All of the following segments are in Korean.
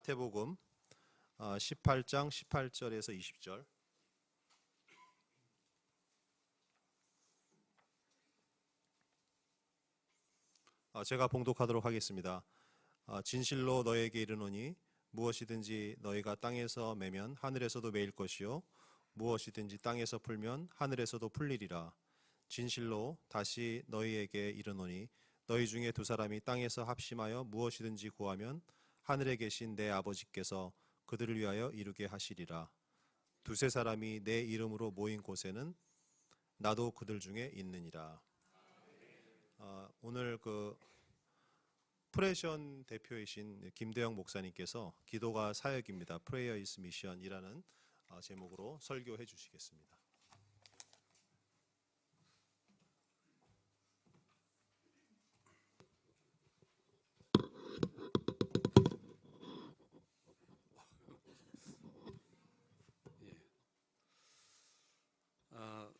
마태복음 18장 18절에서 20절. 제가 봉독하도록 하겠습니다. 진실로 너에게 이르노니 무엇이든지 너희가 땅에서 매면 하늘에서도 매일 것이요 무엇이든지 땅에서 풀면 하늘에서도 풀리리라. 진실로 다시 너희에게 이르노니 너희 중에 두 사람이 땅에서 합심하여 무엇이든지 구하면 하늘에 계신 내 아버지께서 그들을 위하여 이루게 하시리라. 두세 사람이 내 이름으로 모인 곳에는 나도 그들 중에 있느니라. 오늘 프레션 대표이신 김대영 목사님께서 기도가 사역입니다. Prayer is Mission이라는 제목으로 설교해 주시겠습니다.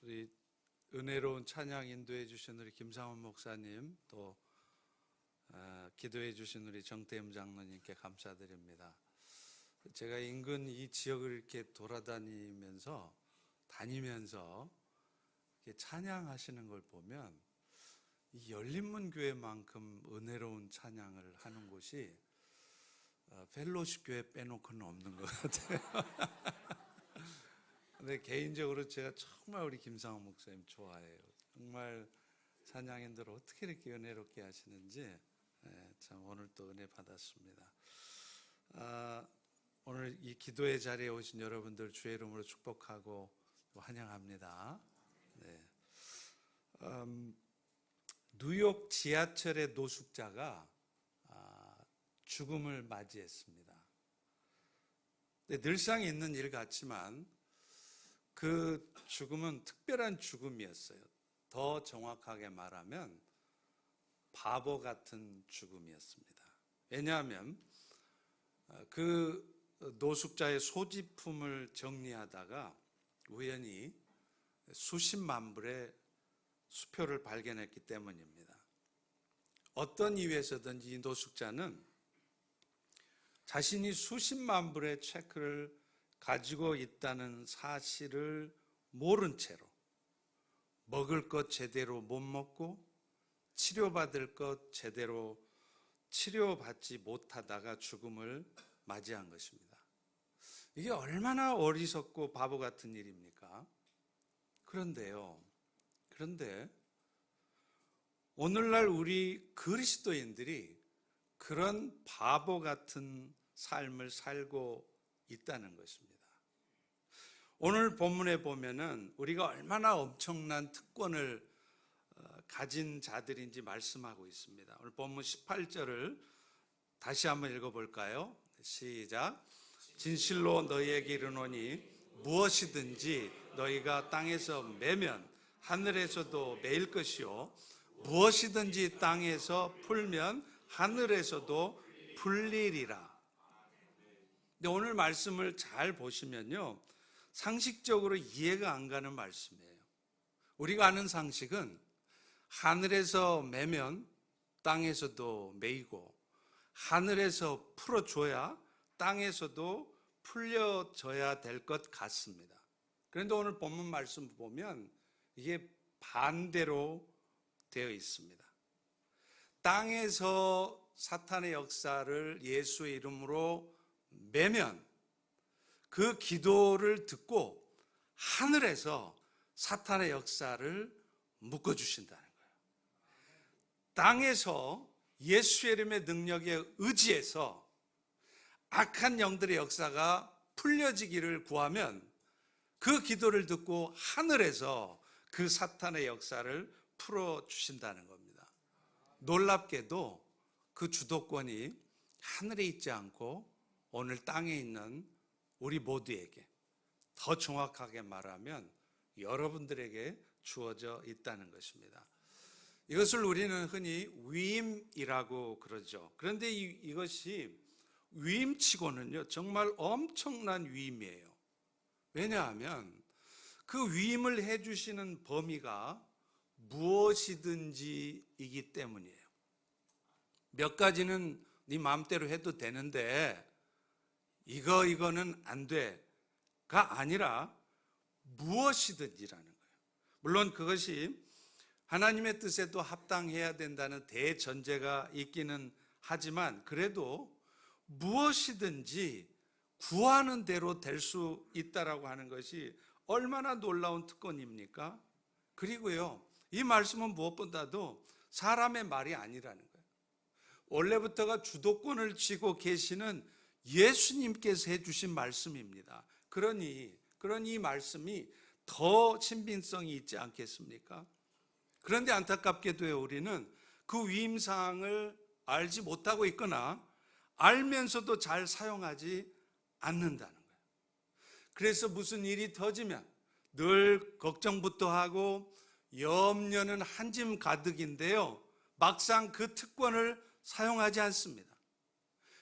우리 은혜로운 찬양 인도해 주신 우리 김상원 목사님, 또 기도해 주신 우리 정태임 장로님께 감사드립니다. 제가 인근 이 지역을 이렇게 다니면서 이렇게 찬양하시는 걸 보면 이 열린문 교회만큼 은혜로운 찬양을 하는 곳이 펠로십 교회 빼놓고는 없는 것 같아요. 근데 개인적으로 제가 정말 우리 김상원 목사님 좋아해요. 정말 찬양인들 어떻게 이렇게 은혜롭게 하시는지 참 오늘 또 은혜 받았습니다. 오늘 이 기도의 자리에 오신 여러분들 주의 이름으로 축복하고 환영합니다. 네. 뉴욕 지하철의 노숙자가 죽음을 맞이했습니다. 네, 늘상 있는 일 같지만 그 죽음은 특별한 죽음이었어요. 더 정확하게 말하면 바보 같은 죽음이었습니다. 왜냐하면 그 노숙자의 소지품을 정리하다가 우연히 수십만 불의 수표를 발견했기 때문입니다. 어떤 이유에서든지 이 노숙자는 자신이 수십만 불의 체크를 가지고 있다는 사실을 모른 채로 먹을 것 제대로 못 먹고 치료받을 것 제대로 치료받지 못하다가 죽음을 맞이한 것입니다. 이게 얼마나 어리석고 바보 같은 일입니까? 그런데 오늘날 우리 그리스도인들이 그런 바보 같은 삶을 살고 있다는 것입니다. 오늘 본문에 보면은 우리가 얼마나 엄청난 특권을 가진 자들인지 말씀하고 있습니다. 오늘 본문 18절을 다시 한번 읽어볼까요? 시작. 진실로 너희에게 이르노니 무엇이든지 너희가 땅에서 매면 하늘에서도 매일 것이요 무엇이든지 땅에서 풀면 하늘에서도 풀리리라. 근데 오늘 말씀을 잘 보시면요, 상식적으로 이해가 안 가는 말씀이에요. 우리가 아는 상식은 하늘에서 매면 땅에서도 매이고 하늘에서 풀어줘야 땅에서도 풀려져야 될 것 같습니다. 그런데 오늘 본문 말씀 보면 이게 반대로 되어 있습니다. 땅에서 사탄의 역사를 예수의 이름으로 매면 그 기도를 듣고 하늘에서 사탄의 역사를 묶어주신다는 거예요. 땅에서 예수의 이름의 능력에 의지해서 악한 영들의 역사가 풀려지기를 구하면 그 기도를 듣고 하늘에서 그 사탄의 역사를 풀어주신다는 겁니다. 놀랍게도 그 주도권이 하늘에 있지 않고 오늘 땅에 있는 우리 모두에게, 더 정확하게 말하면 여러분들에게 주어져 있다는 것입니다. 이것을 우리는 흔히 위임이라고 그러죠. 그런데 이것이 위임치고는요 정말 엄청난 위임이에요. 왜냐하면 그 위임을 해주시는 범위가 무엇이든지이기 때문이에요. 몇 가지는 네 마음대로 해도 되는데 이거는 안 돼가 아니라 무엇이든지라는 거예요. 물론 그것이 하나님의 뜻에도 합당해야 된다는 대전제가 있기는 하지만 그래도 무엇이든지 구하는 대로 될 수 있다라고 하는 것이 얼마나 놀라운 특권입니까? 그리고요, 이 말씀은 무엇보다도 사람의 말이 아니라는 거예요. 원래부터가 주도권을 쥐고 계시는 예수님께서 해주신 말씀입니다. 그러니 이 말씀이 더 신빙성이 있지 않겠습니까? 그런데 안타깝게도요, 우리는 그 위임사항을 알지 못하고 있거나 알면서도 잘 사용하지 않는다는 거예요. 그래서 무슨 일이 터지면 늘 걱정부터 하고 염려는 한 짐 가득인데요, 막상 그 특권을 사용하지 않습니다.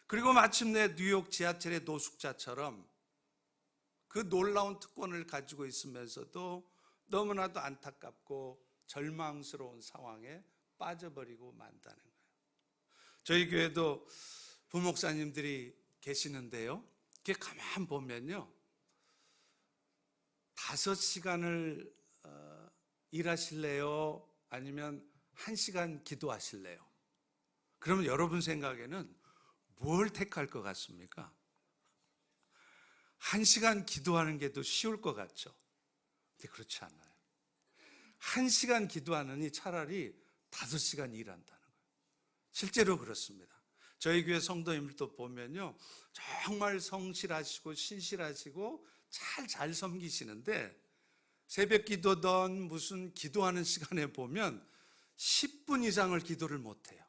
그리고 마침내 뉴욕 지하철의 노숙자처럼 그 놀라운 특권을 가지고 있으면서도 너무나도 안타깝고 절망스러운 상황에 빠져버리고 만다는 거예요. 저희 교회도 부목사님들이 계시는데요, 이렇게 가만 보면요, 5시간을 일하실래요? 아니면 1시간 기도하실래요? 그러면 여러분 생각에는 뭘 택할 것 같습니까? 1시간 기도하는 게 더 쉬울 것 같죠? 근데 그렇지 않아요. 1시간 기도하느니 차라리 5시간 일한다는 거예요. 실제로 그렇습니다. 저희 교회 성도님들도 보면요, 정말 성실하시고 신실하시고 잘 섬기시는데 새벽 기도든 무슨 기도하는 시간에 보면 10분 이상을 기도를 못해요.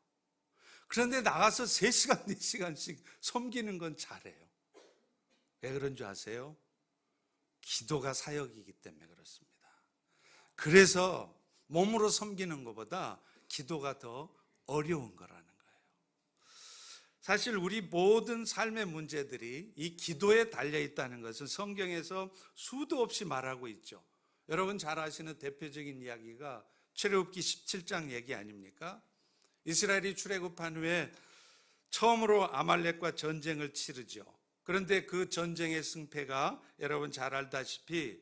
그런데 나가서 3시간, 4시간씩 섬기는 건 잘해요. 왜 그런 줄 아세요? 기도가 사역이기 때문에 그렇습니다. 그래서 몸으로 섬기는 것보다 기도가 더 어려운 거라는 거예요. 사실 우리 모든 삶의 문제들이 이 기도에 달려있다는 것은 성경에서 수도 없이 말하고 있죠. 여러분 잘 아시는 대표적인 이야기가 출애굽기 17장 얘기 아닙니까? 이스라엘이 출애굽한 후에 처음으로 아말렉과 전쟁을 치르죠. 그런데 그 전쟁의 승패가 여러분 잘 알다시피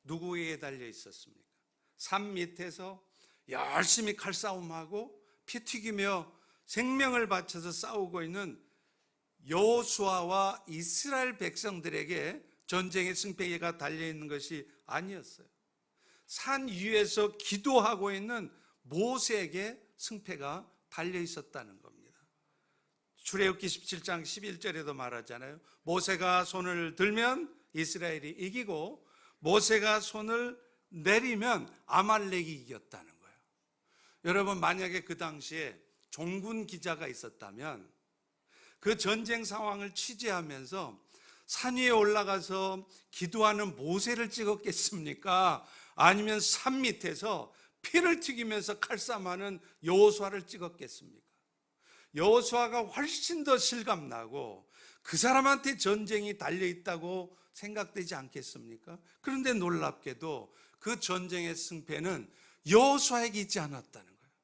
누구에게 달려 있었습니까? 산 밑에서 열심히 칼싸움하고 피 튀기며 생명을 바쳐서 싸우고 있는 여호수아와 이스라엘 백성들에게 전쟁의 승패가 달려있는 것이 아니었어요. 산 위에서 기도하고 있는 모세에게 승패가 달려있었다는 겁니다. 출애굽기 17장 11절에도 말하잖아요. 모세가 손을 들면 이스라엘이 이기고 모세가 손을 내리면 아말렉이 이겼다는 거예요. 여러분 만약에 그 당시에 종군 기자가 있었다면 그 전쟁 상황을 취재하면서 산 위에 올라가서 기도하는 모세를 찍었겠습니까? 아니면 산 밑에서 피를 튀기면서 칼싸움하는 여호수아를 찍었겠습니까? 여호수아가 훨씬 더 실감나고 그 사람한테 전쟁이 달려있다고 생각되지 않겠습니까? 그런데 놀랍게도 그 전쟁의 승패는 여호수아에게 있지 않았다는 거예요.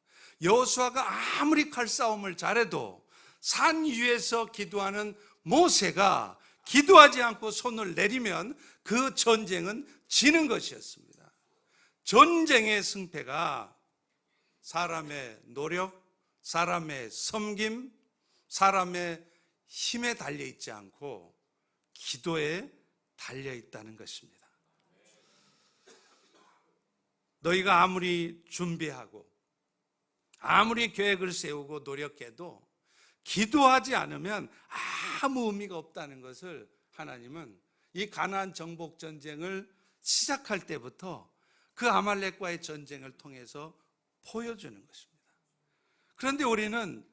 여호수아가 아무리 칼싸움을 잘해도 산 위에서 기도하는 모세가 기도하지 않고 손을 내리면 그 전쟁은 지는 것이었습니다. 전쟁의 승패가 사람의 노력, 사람의 섬김, 사람의 힘에 달려있지 않고 기도에 달려있다는 것입니다. 너희가 아무리 준비하고 아무리 계획을 세우고 노력해도 기도하지 않으면 아무 의미가 없다는 것을 하나님은 이 가나안 정복 전쟁을 시작할 때부터 그 아말렉과의 전쟁을 통해서 보여주는 것입니다. 그런데 우리는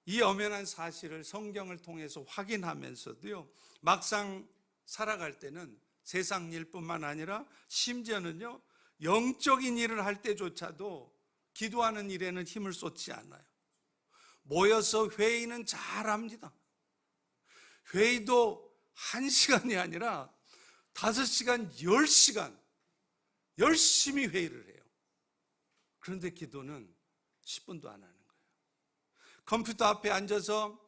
이 엄연한 사실을 성경을 통해서 확인하면서도요, 막상 살아갈 때는 세상 일뿐만 아니라 심지어는요, 영적인 일을 할 때조차도 기도하는 일에는 힘을 쏟지 않아요. 모여서 회의는 잘합니다. 회의도 1시간이 아니라 5시간, 10시간 열심히 회의를 해요. 그런데 기도는 10분도 안 하는 거예요. 컴퓨터 앞에 앉아서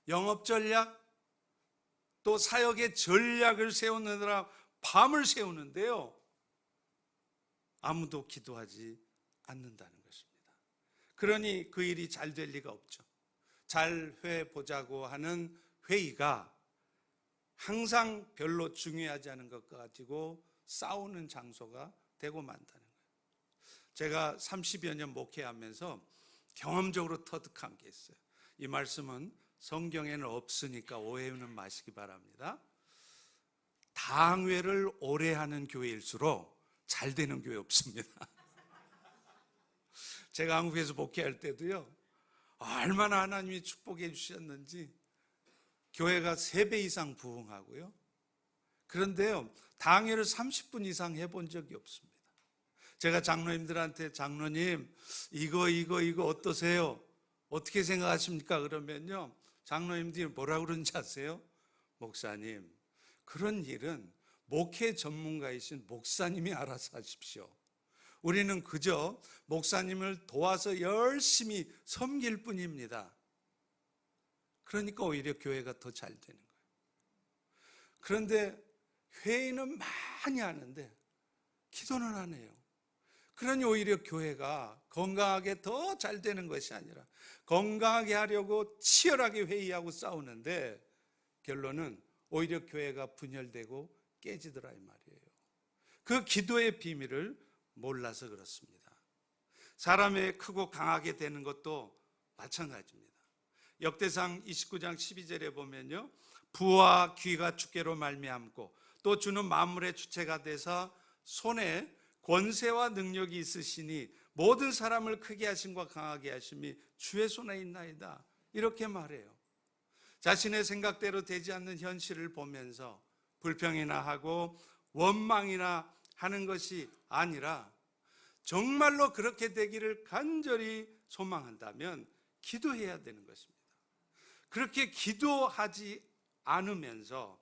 영업 전략, 또 사역의 전략을 세우느라 밤을 새우는데요, 아무도 기도하지 않는다는 것입니다. 그러니 그 일이 잘 될 리가 없죠. 잘 해보자고 하는 회의가 항상 별로 중요하지 않은 것 가지고 싸우는 장소가 되고 만다는 거예요. 제가 30여 년 목회하면서 경험적으로 터득한 게 있어요. 이 말씀은 성경에는 없으니까 오해는 마시기 바랍니다. 당회를 오래 하는 교회일수록 잘 되는 교회 없습니다. 제가 한국에서 목회할 때도요, 얼마나 하나님이 축복해 주셨는지 교회가 3배 이상 부흥하고요. 그런데요, 당회를 30분 이상 해본 적이 없습니다. 제가 장로님들한테 장로님 이거 어떠세요? 어떻게 생각하십니까? 그러면요, 장로님들이 뭐라고 그러는지 아세요? 목사님, 그런 일은 목회 전문가이신 목사님이 알아서 하십시오. 우리는 그저 목사님을 도와서 열심히 섬길 뿐입니다. 그러니까 오히려 교회가 더 잘 되는 거예요. 그런데 회의는 많이 하는데 기도는 안 해요. 그러니 오히려 교회가 건강하게 더 잘 되는 것이 아니라 건강하게 하려고 치열하게 회의하고 싸우는데 결론은 오히려 교회가 분열되고 깨지더라 이 말이에요. 그 기도의 비밀을 몰라서 그렇습니다. 사람의 크고 강하게 되는 것도 마찬가지입니다. 역대상 29장 12절에 보면요, 부와 귀가 주께로 말미암고 또 주는 만물의 주체가 되사 손에 권세와 능력이 있으시니 모든 사람을 크게 하심과 강하게 하심이 주의 손에 있나이다, 이렇게 말해요. 자신의 생각대로 되지 않는 현실을 보면서 불평이나 하고 원망이나 하는 것이 아니라 정말로 그렇게 되기를 간절히 소망한다면 기도해야 되는 것입니다. 그렇게 기도하지 않으면서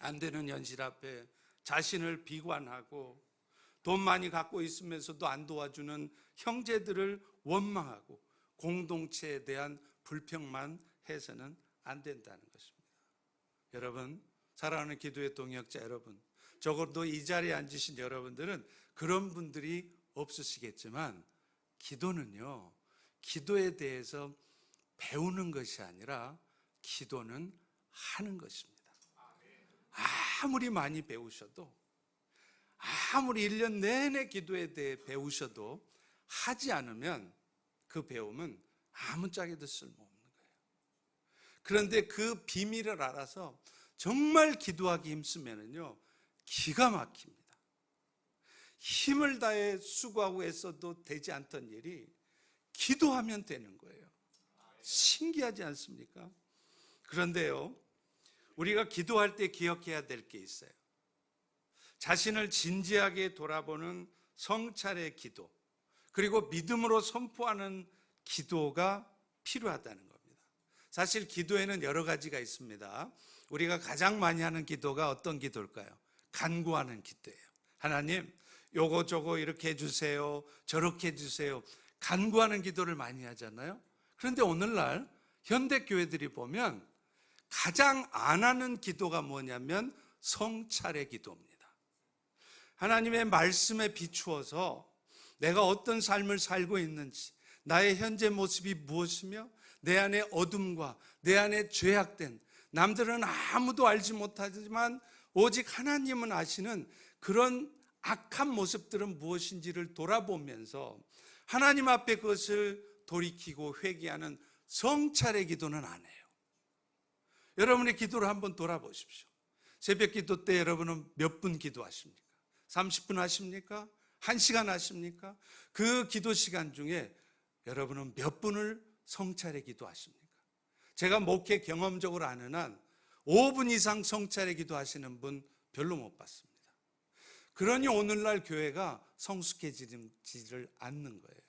안 되는 현실 앞에 자신을 비관하고 돈 많이 갖고 있으면서도 안 도와주는 형제들을 원망하고 공동체에 대한 불평만 해서는 안 된다는 것입니다. 여러분, 사랑하는 기도의 동역자 여러분, 적어도 이 자리에 앉으신 여러분들은 그런 분들이 없으시겠지만 기도는요, 기도에 대해서 배우는 것이 아니라 기도는 하는 것입니다. 아무리 많이 배우셔도, 아무리 1년 내내 기도에 대해 배우셔도 하지 않으면 그 배움은 아무짝에도 쓸모없는 거예요. 그런데 그 비밀을 알아서 정말 기도하기 힘쓰면은요, 기가 막힙니다. 힘을 다해 수고하고 애써도 되지 않던 일이 기도하면 되는 거예요. 신기하지 않습니까? 그런데요, 우리가 기도할 때 기억해야 될 게 있어요. 자신을 진지하게 돌아보는 성찰의 기도, 그리고 믿음으로 선포하는 기도가 필요하다는 겁니다. 사실 기도에는 여러 가지가 있습니다. 우리가 가장 많이 하는 기도가 어떤 기도일까요? 간구하는 기도예요. 하나님, 요거 저거 이렇게 해주세요, 저렇게 해주세요. 간구하는 기도를 많이 하잖아요. 그런데 오늘날 현대교회들이 보면 가장 안 하는 기도가 뭐냐면 성찰의 기도입니다. 하나님의 말씀에 비추어서 내가 어떤 삶을 살고 있는지, 나의 현재 모습이 무엇이며 내 안에 어둠과 내 안에 죄악된, 남들은 아무도 알지 못하지만 오직 하나님은 아시는 그런 악한 모습들은 무엇인지를 돌아보면서 하나님 앞에 그것을 돌이키고 회개하는 성찰의 기도는 안 해요. 여러분의 기도를 한번 돌아보십시오. 새벽 기도 때 여러분은 몇 분 기도하십니까? 30분 하십니까? 1시간 하십니까? 그 기도 시간 중에 여러분은 몇 분을 성찰의 기도하십니까? 제가 목회 경험적으로 아는 한 5분 이상 성찰의 기도하시는 분 별로 못 봤습니다. 그러니 오늘날 교회가 성숙해지지를 않는 거예요.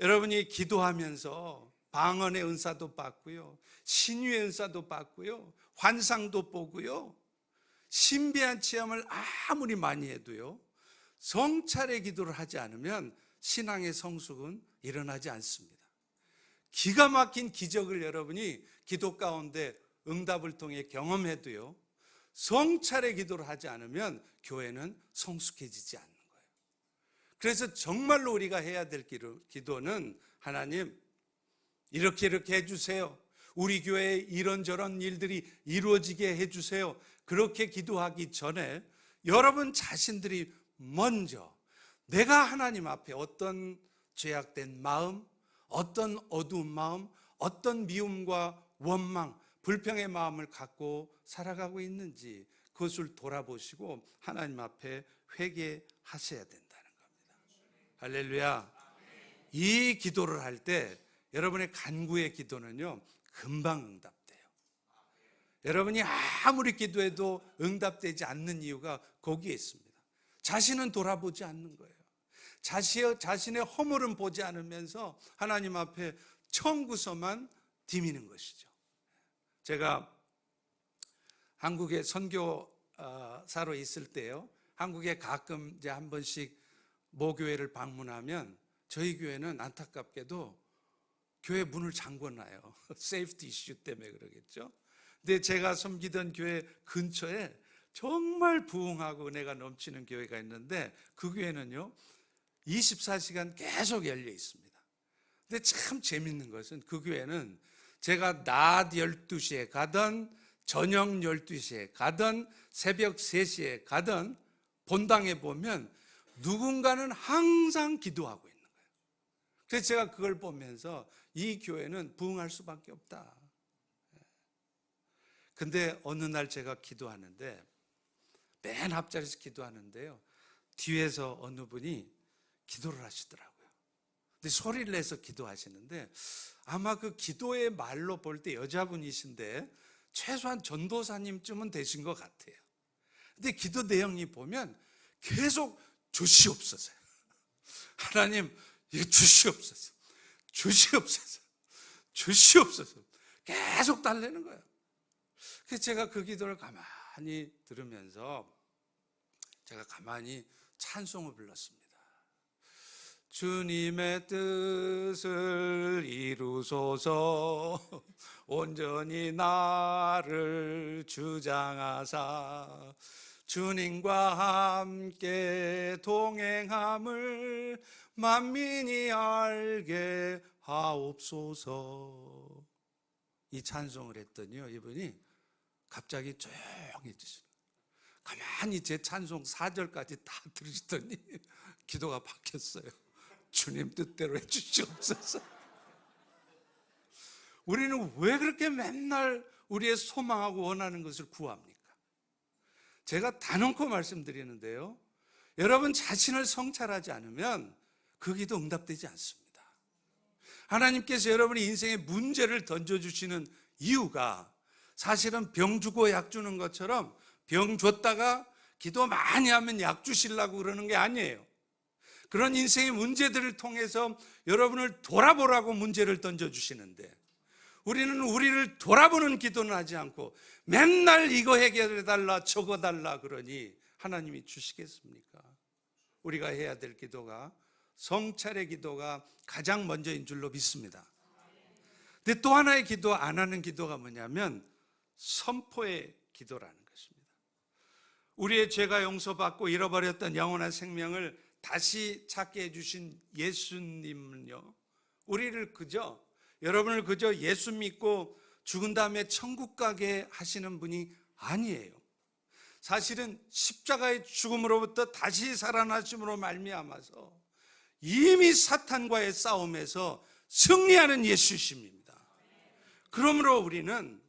여러분이 기도하면서 방언의 은사도 받고요, 신유의 은사도 받고요, 환상도 보고요, 신비한 체험을 아무리 많이 해도요, 성찰의 기도를 하지 않으면 신앙의 성숙은 일어나지 않습니다. 기가 막힌 기적을 여러분이 기도 가운데 응답을 통해 경험해도요, 성찰의 기도를 하지 않으면 교회는 성숙해지지 않는 거예요. 그래서 정말로 우리가 해야 될 기도는 하나님 이렇게 해주세요. 우리 교회에 이런저런 일들이 이루어지게 해주세요. 그렇게 기도하기 전에 여러분 자신들이 먼저 내가 하나님 앞에 어떤 죄악된 마음, 어떤 어두운 마음, 어떤 미움과 원망, 불평의 마음을 갖고 살아가고 있는지 그것을 돌아보시고 하나님 앞에 회개하셔야 된다는 겁니다. 할렐루야. 이 기도를 할 때 여러분의 간구의 기도는요, 금방 응답돼요. 여러분이 아무리 기도해도 응답되지 않는 이유가 거기에 있습니다. 자신은 돌아보지 않는 거예요. 자신의 허물은 보지 않으면서 하나님 앞에 청구서만 디미는 것이죠. 제가 한국에 선교사로 있을 때요, 한국에 가끔 이제 한 번씩 모교회를 방문하면 저희 교회는 안타깝게도 교회 문을 잠궈놔요. 세이프티 이슈 때문에 그러겠죠. 근데 제가 섬기던 교회 근처에 정말 부흥하고 은혜가 넘치는 교회가 있는데 그 교회는요 24시간 계속 열려 있습니다. 근데 참 재밌는 것은 그 교회는 제가 낮 12시에 가든 저녁 12시에 가든 새벽 3시에 가든 본당에 보면 누군가는 항상 기도하고 있는 거예요. 그래서 제가 그걸 보면서 이 교회는 부흥할 수밖에 없다. 근데 어느 날 제가 기도하는데 맨 앞자리에서 기도하는데요, 뒤에서 어느 분이 기도를 하시더라고요. 근데 소리를 내서 기도하시는데 아마 그 기도의 말로 볼 때 여자분이신데 최소한 전도사님쯤은 되신 것 같아요. 근데 기도 내용이 보면 계속 주시옵소서, 하나님 이거 주시옵소서, 주시옵소서, 주시옵소서 계속 달래는 거예요. 그래서 제가 그 기도를 가만히 들으면서 제가 가만히 찬송을 불렀습니다. 주님의 뜻을 이루소서 온전히 나를 주장하사 주님과 함께 동행함을 만민이 알게 하옵소서. 이 찬송을 했더니요, 이분이 갑자기 조용해지시더라고요. 가만히 제 찬송 4절까지 다 들으시더니 기도가 바뀌었어요. 주님 뜻대로 해주시옵소서. 우리는 왜 그렇게 맨날 우리의 소망하고 원하는 것을 구합니까? 제가 단언코 말씀드리는데요, 여러분 자신을 성찰하지 않으면 그 기도 응답되지 않습니다. 하나님께서 여러분의 인생에 문제를 던져주시는 이유가 사실은 병 주고 약 주는 것처럼 병 줬다가 기도 많이 하면 약 주시려고 그러는 게 아니에요. 그런 인생의 문제들을 통해서 여러분을 돌아보라고 문제를 던져주시는데 우리는 우리를 돌아보는 기도는 하지 않고 맨날 이거 해결해달라 저거 달라 그러니 하나님이 주시겠습니까? 우리가 해야 될 기도가 성찰의 기도가 가장 먼저인 줄로 믿습니다. 근데 또 하나의 기도, 안 하는 기도가 뭐냐면 선포의 기도라는 것입니다. 우리의 죄가 용서받고 잃어버렸던 영원한 생명을 다시 찾게 해주신 예수님은요, 우리를 여러분을 그저 예수 믿고 죽은 다음에 천국 가게 하시는 분이 아니에요. 사실은 십자가의 죽음으로부터 다시 살아나심으로 말미암아서 이미 사탄과의 싸움에서 승리하는 예수님입니다. 그러므로 우리는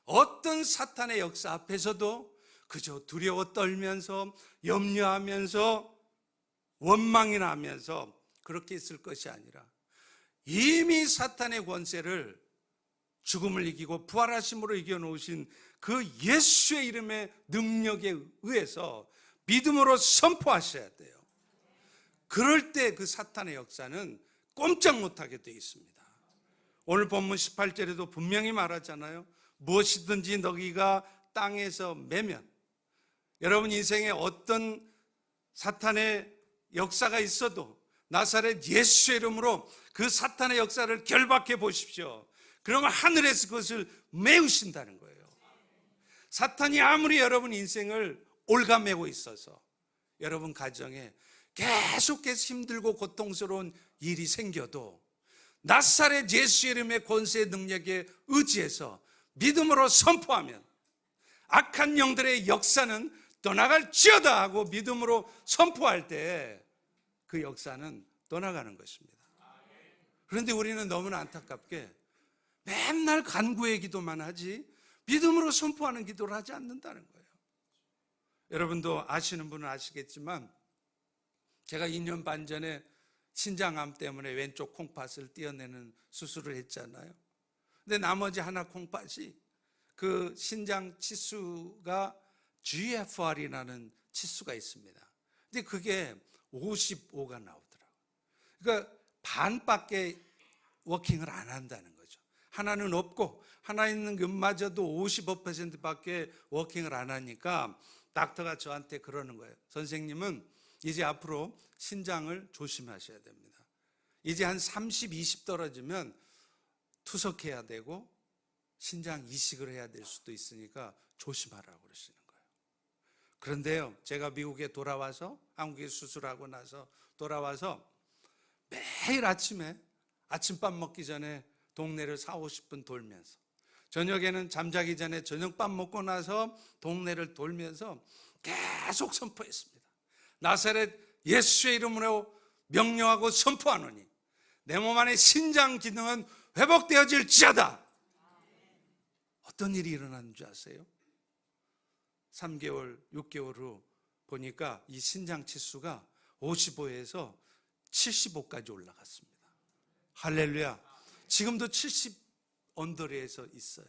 어떤 사탄의 역사 앞에서도 그저 두려워 떨면서 염려하면서 원망이나 하면서 그렇게 있을 것이 아니라 이미 사탄의 권세를 죽음을 이기고 부활하심으로 이겨놓으신 그 예수의 이름의 능력에 의해서 믿음으로 선포하셔야 돼요. 그럴 때 그 사탄의 역사는 꼼짝 못하게 되어 있습니다. 오늘 본문 18절에도 분명히 말하잖아요. 무엇이든지 너희가 땅에서 매면, 여러분 인생에 어떤 사탄의 역사가 있어도 나사렛 예수의 이름으로 그 사탄의 역사를 결박해 보십시오. 그러면 하늘에서 그것을 메우신다는 거예요. 사탄이 아무리 여러분 인생을 올가매고 있어서 여러분 가정에 계속해서 힘들고 고통스러운 일이 생겨도 나사렛 예수의 이름의 권세의 능력에 의지해서 믿음으로 선포하면 악한 영들의 역사는 떠나갈지어다 하고 믿음으로 선포할 때 그 역사는 떠나가는 것입니다. 그런데 우리는 너무나 안타깝게 맨날 간구의 기도만 하지 믿음으로 선포하는 기도를 하지 않는다는 거예요. 여러분도 아시는 분은 아시겠지만 제가 2년 반 전에 신장암 때문에 왼쪽 콩팥을 떼어내는 수술을 했잖아요. 근데 나머지 하나 콩팥이 그 신장 치수가 GFR이라는 치수가 있습니다. 근데 그게 55가 나오더라고요. 그러니까 반밖에 워킹을 안 한다는 거죠. 하나는 없고 하나 있는 것마저도 55%밖에 워킹을 안 하니까 닥터가 저한테 그러는 거예요. 선생님은 이제 앞으로 신장을 조심하셔야 됩니다. 이제 한 30, 20 떨어지면 투석해야 되고 신장 이식을 해야 될 수도 있으니까 조심하라고 그러시는 거예요. 그런데요, 제가 미국에 돌아와서 한국에 수술하고 나서 돌아와서 매일 아침에 아침밥 먹기 전에 동네를 40-50분 돌면서 저녁에는 잠자기 전에 저녁밥 먹고 나서 동네를 돌면서 계속 선포했습니다. 나사렛 예수의 이름으로 명령하고 선포하노니 내 몸 안의 신장 기능은 회복되어질지어다. 어떤 일이 일어나는 줄 아세요? 3개월, 6개월 후 보니까 이 신장 치수가 55에서 75까지 올라갔습니다. 할렐루야. 지금도 70 언더리에서 있어요.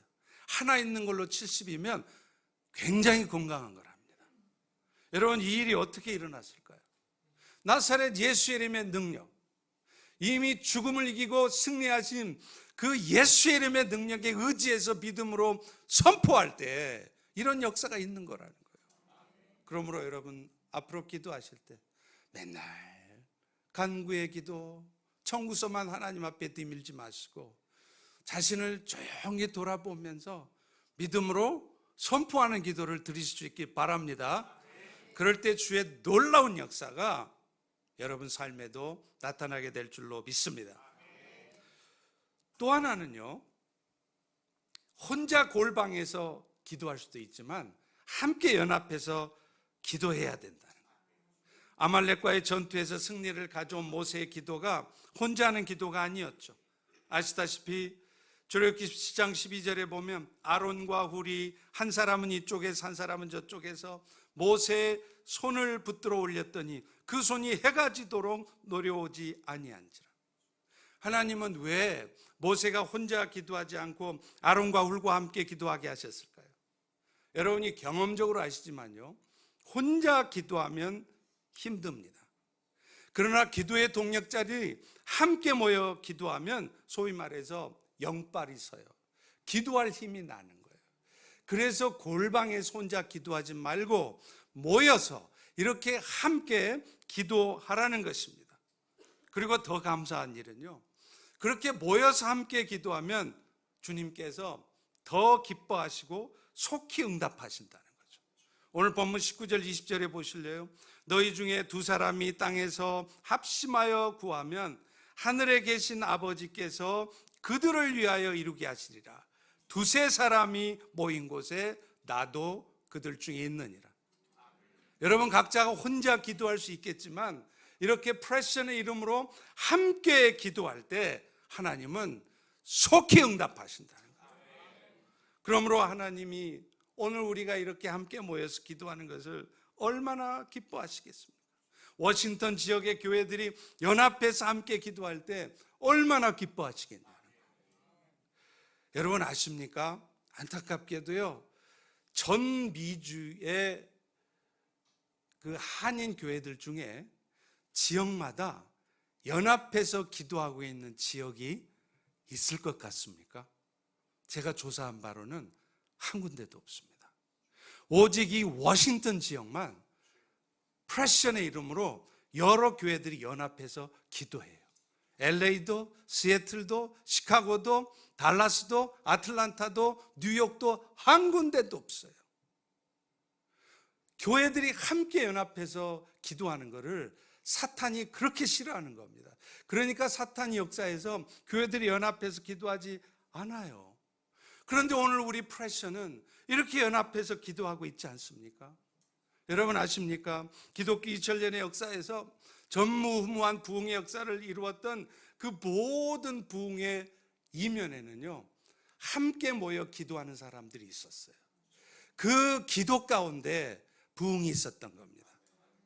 하나 있는 걸로 70이면 굉장히 건강한 거랍니다. 여러분, 이 일이 어떻게 일어났을까요? 나사렛 예수의 이름의 능력, 이미 죽음을 이기고 승리하신 그 예수의 이름의 능력에 의지해서 믿음으로 선포할 때 이런 역사가 있는 거라는 거예요. 그러므로 여러분, 앞으로 기도하실 때 맨날 간구의 기도, 청구서만 하나님 앞에 뒤밀지 마시고 자신을 조용히 돌아보면서 믿음으로 선포하는 기도를 드리실 수 있기 바랍니다. 그럴 때 주의 놀라운 역사가 여러분 삶에도 나타나게 될 줄로 믿습니다. 또 하나는요, 혼자 골방에서 기도할 수도 있지만 함께 연합해서 기도해야 된다는 거예요. 아말렉과의 전투에서 승리를 가져온 모세의 기도가 혼자 하는 기도가 아니었죠. 아시다시피 출애굽기 10장 12절에 보면 아론과 훌이 한 사람은 이쪽에서 한 사람은 저쪽에서 모세의 손을 붙들어 올렸더니 그 손이 해가 지도록 노려오지 아니한지라. 하나님은 왜 모세가 혼자 기도하지 않고 아론과 훌과 함께 기도하게 하셨을까요? 여러분이 경험적으로 아시지만요, 혼자 기도하면 힘듭니다. 그러나 기도의 동력자들이 함께 모여 기도하면 소위 말해서 영빨이 서요. 기도할 힘이 나는 거예요. 그래서 골방에서 혼자 기도하지 말고 모여서 이렇게 함께 기도하라는 것입니다. 그리고 더 감사한 일은요, 그렇게 모여서 함께 기도하면 주님께서 더 기뻐하시고 속히 응답하신다는 거죠. 오늘 본문 19절 20절에 보실래요? 너희 중에 두 사람이 땅에서 합심하여 구하면 하늘에 계신 아버지께서 그들을 위하여 이루게 하시리라. 두세 사람이 모인 곳에 나도 그들 중에 있느니라. 여러분, 각자가 혼자 기도할 수 있겠지만 이렇게 프레션의 이름으로 함께 기도할 때 하나님은 속히 응답하신다는 거예요. 그러므로 하나님이 오늘 우리가 이렇게 함께 모여서 기도하는 것을 얼마나 기뻐하시겠습니까? 워싱턴 지역의 교회들이 연합해서 함께 기도할 때 얼마나 기뻐하시겠냐는 거예요. 여러분 아십니까? 안타깝게도요, 전 미주의 그 한인 교회들 중에 지역마다 연합해서 기도하고 있는 지역이 있을 것 같습니까? 제가 조사한 바로는 한 군데도 없습니다. 오직 이 워싱턴 지역만 프레션의 이름으로 여러 교회들이 연합해서 기도해요. LA도, 시애틀도, 시카고도, 달라스도, 아틀란타도, 뉴욕도 한 군데도 없어요. 교회들이 함께 연합해서 기도하는 것을 사탄이 그렇게 싫어하는 겁니다. 그러니까 사탄이 역사에서 교회들이 연합해서 기도하지 않아요. 그런데 오늘 우리 프레셔는 이렇게 연합해서 기도하고 있지 않습니까? 여러분 아십니까? 기독교 2000년의 역사에서 전무후무한 부흥의 역사를 이루었던 그 모든 부흥의 이면에는요, 함께 모여 기도하는 사람들이 있었어요. 그 기도 가운데 부흥이 있었던 겁니다.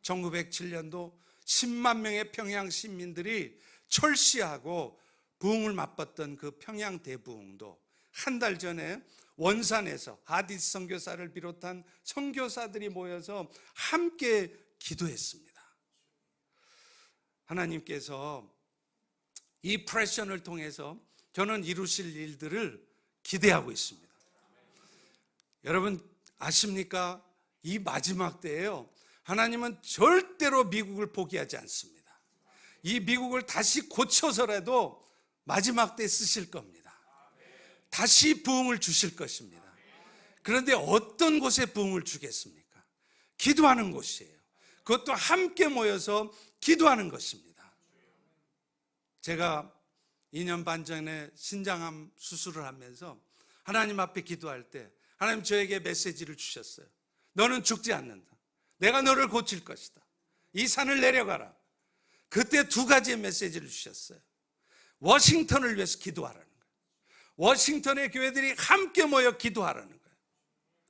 1907년도 10만 명의 평양 시민들이 철시하고 부흥을 맛봤던 그 평양 대부흥도 한 달 전에 원산에서 하디스 선교사를 비롯한 선교사들이 모여서 함께 기도했습니다. 하나님께서 이 프레션을 통해서 저는 이루실 일들을 기대하고 있습니다. 여러분 아십니까? 이 마지막 때에요, 하나님은 절대로 미국을 포기하지 않습니다. 이 미국을 다시 고쳐서라도 마지막 때 쓰실 겁니다. 다시 부흥을 주실 것입니다. 그런데 어떤 곳에 부흥을 주겠습니까? 기도하는 곳이에요. 그것도 함께 모여서 기도하는 것입니다. 제가 2년 반 전에 신장암 수술을 하면서 하나님 앞에 기도할 때 하나님 저에게 메시지를 주셨어요. 너는 죽지 않는다. 내가 너를 고칠 것이다. 이 산을 내려가라. 그때 두 가지의 메시지를 주셨어요. 워싱턴을 위해서 기도하라는 거예요. 워싱턴의 교회들이 함께 모여 기도하라는 거예요.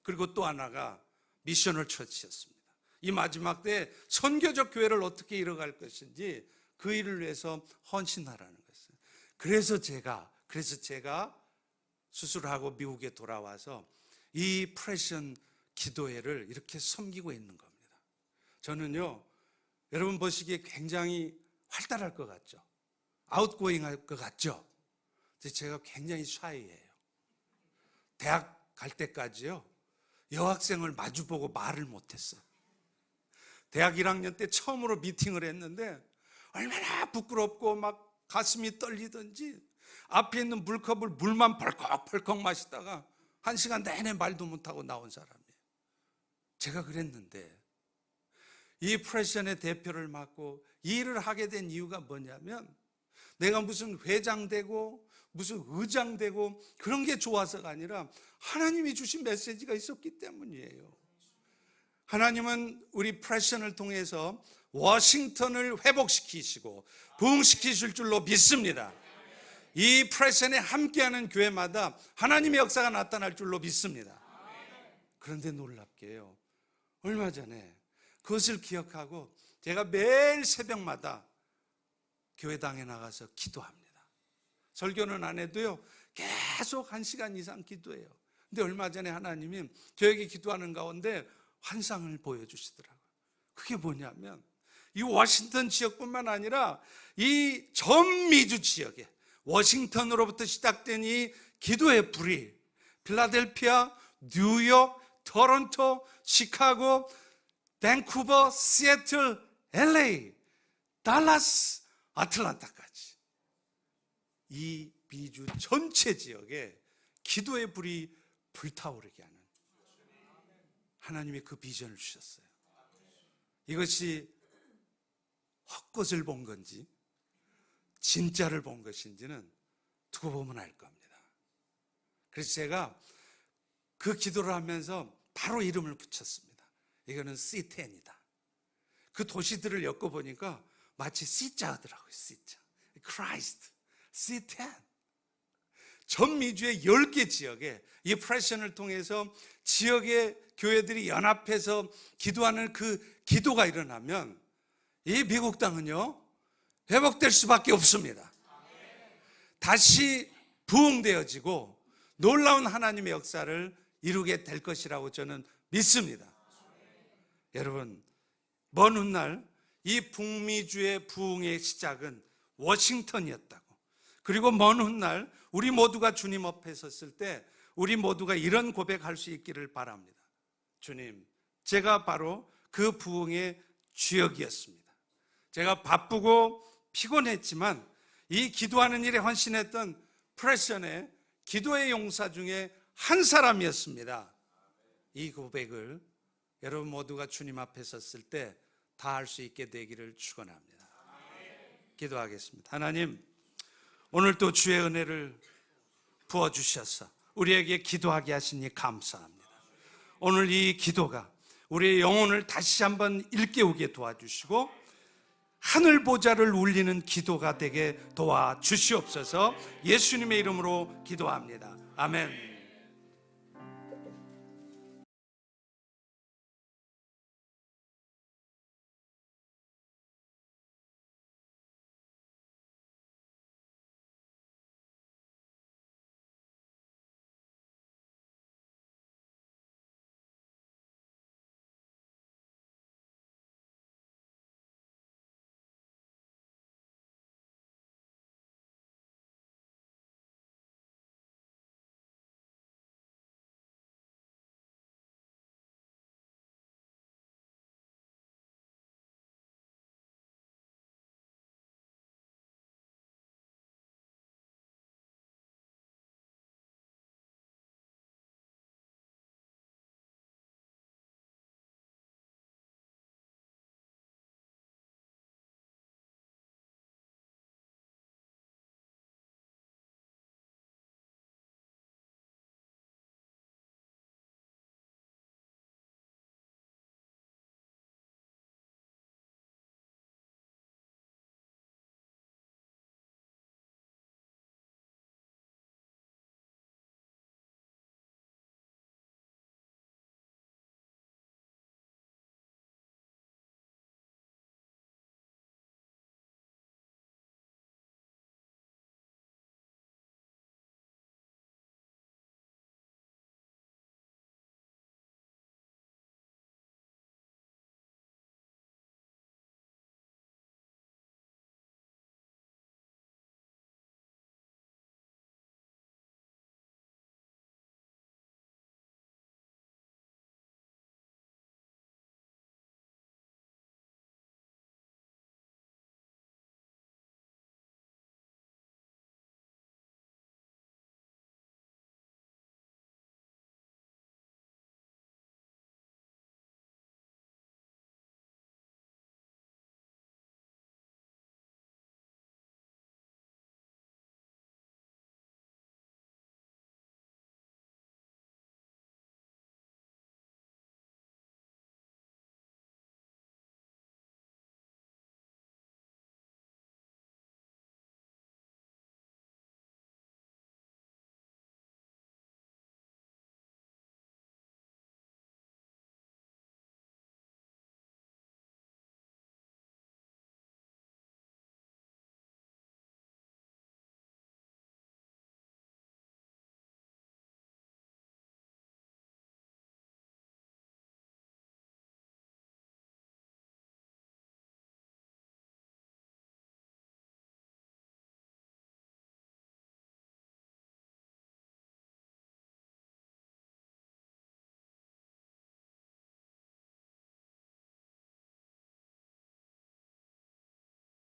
그리고 또 하나가 미셔널 처치였습니다. 이 마지막 때 선교적 교회를 어떻게 이뤄갈 것인지 그 일을 위해서 헌신하라는 것이에요. 그래서 제가 수술하고 미국에 돌아와서 이 프레션 기도회를 이렇게 섬기고 있는 겁니다. 저는요, 여러분 보시기에 굉장히 활달할 것 같죠? 아웃고잉 할 것 같죠? 근데 제가 굉장히 샤이해요. 대학 갈 때까지요, 여학생을 마주보고 말을 못했어요. 대학 1학년 때 처음으로 미팅을 했는데 얼마나 부끄럽고 막 가슴이 떨리던지 앞에 있는 물컵을 물만 벌컥벌컥 마시다가 1시간 내내 말도 못하고 나온 사람이에요. 제가 그랬는데 이 프레션의 대표를 맡고 이 일을 하게 된 이유가 뭐냐면 내가 무슨 회장 되고 무슨 의장 되고 그런 게 좋아서가 아니라 하나님이 주신 메시지가 있었기 때문이에요. 하나님은 우리 프레션을 통해서 워싱턴을 회복시키시고 부흥시키실 줄로 믿습니다. 이 프레션에 함께하는 교회마다 하나님의 역사가 나타날 줄로 믿습니다. 그런데 놀랍게요, 얼마 전에 그것을 기억하고 제가 매일 새벽마다 교회당에 나가서 기도합니다. 설교는 안 해도요, 계속 1시간 이상 기도해요. 근데 얼마 전에 하나님이 저에게 기도하는 가운데 환상을 보여주시더라고요. 그게 뭐냐면 이 워싱턴 지역뿐만 아니라 이 전 미주 지역에 워싱턴으로부터 시작된 이 기도의 불이 필라델피아, 뉴욕, 토론토, 시카고, 밴쿠버, 시애틀, LA, 달라스, 아틀란타까지 이 미주 전체 지역에 기도의 불이 불타오르게 하는 하나님이 그 비전을 주셨어요. 이것이 헛것을 본 건지 진짜를 본 것인지는 두고 보면 알 겁니다. 그래서 제가 그 기도를 하면서 바로 이름을 붙였습니다. 이거는 C10이다. 그 도시들을 엮어보니까 마치 C자 하더라고요. C자. Christ, C10. 전 미주의 10개 지역에 이 프레션을 통해서 지역의 교회들이 연합해서 기도하는 그 기도가 일어나면 이 미국 땅은요, 회복될 수밖에 없습니다. 다시 부흥되어지고 놀라운 하나님의 역사를 이루게 될 것이라고 저는 믿습니다. 여러분, 먼 훗날 이 북미주의 부흥의 시작은 워싱턴이었다고, 그리고 먼 훗날 우리 모두가 주님 앞에 섰을 때 우리 모두가 이런 고백할 수 있기를 바랍니다. 주님, 제가 바로 그 부흥의 주역이었습니다. 제가 바쁘고 피곤했지만 이 기도하는 일에 헌신했던 프레션의 기도의 용사 중에 한 사람이었습니다. 이 고백을 여러분 모두가 주님 앞에 섰을 때 다 할 수 있게 되기를 축원합니다. 기도하겠습니다. 하나님, 오늘 또 주의 은혜를 부어주셔서 우리에게 기도하게 하시니 감사합니다. 오늘 이 기도가 우리의 영혼을 다시 한번 일깨우게 도와주시고 하늘 보좌를 울리는 기도가 되게 도와주시옵소서. 예수님의 이름으로 기도합니다. 아멘.